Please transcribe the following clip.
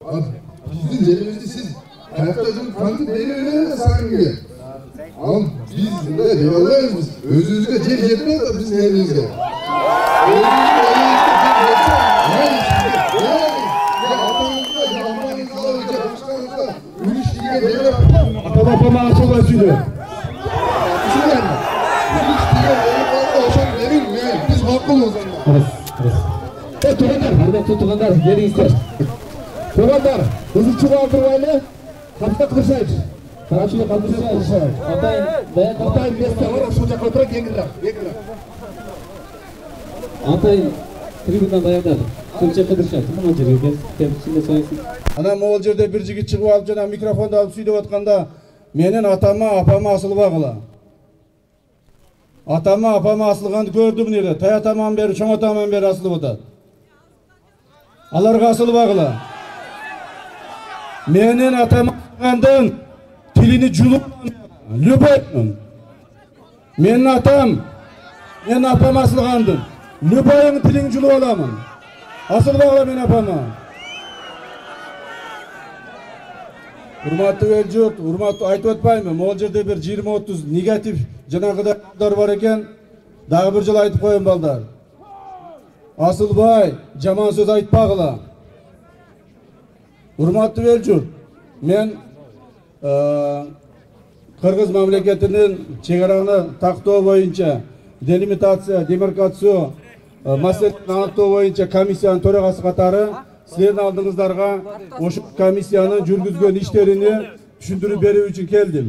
Bizim yerimizde siz hayatacığım tanıdık belirlere sakın gelin. Ama biz de devallarız biz. Özünüzge cer yetmez de bizim elimizde. Atamapama asıl açıydı. Biz hakkımız. Tuğanlar, hürmetli tuğanlar, gelingizler. Tuğanlar, hızlı çubuğu aldırmayla, kapıda kılıçayız. Karşıya kaldıracağız. Atayın mesle var, soca kontrol gengirler. Atayın tribünden dayandı. Kılıça kıdıracağız. Ama cırıyor. Tepkisinde söylesin. Ana moğol жерде bir жігіт шығып алып жана микрофонду алып сөйлеп атканда менен атама апама асылбагыла. Атама апама асылганды көрдүм неде. Тай атаман бери, чоң атаман бери асылып атат. Аларга асылбагыла. Менен атама асылгандын тилини жулуп любоймун. Менин атам, менин апам асылгандын любойуң тилиңди жулуп аламын. Асылбагыла менин апама. Урматтуу эл журт, урматтуу айтып атпаймынбы? Могул жерде бир 20-30 негатив жанагыдай бар экен. Дагы бир жолу айтып коеюн балдар. Асылбай жаман сөз айтпагыла. Урматтуу эл журт, мен Кыргыз мамлекетинин чегараны тактоо боюнча делимитация, демаркация маселени аныктоо боюнча комиссиянын төрагасы катары силердин алдыңыздарга ошол комиссиянын жүргүзгөн иштерини түшүндүрүп берүү үчүн келдим.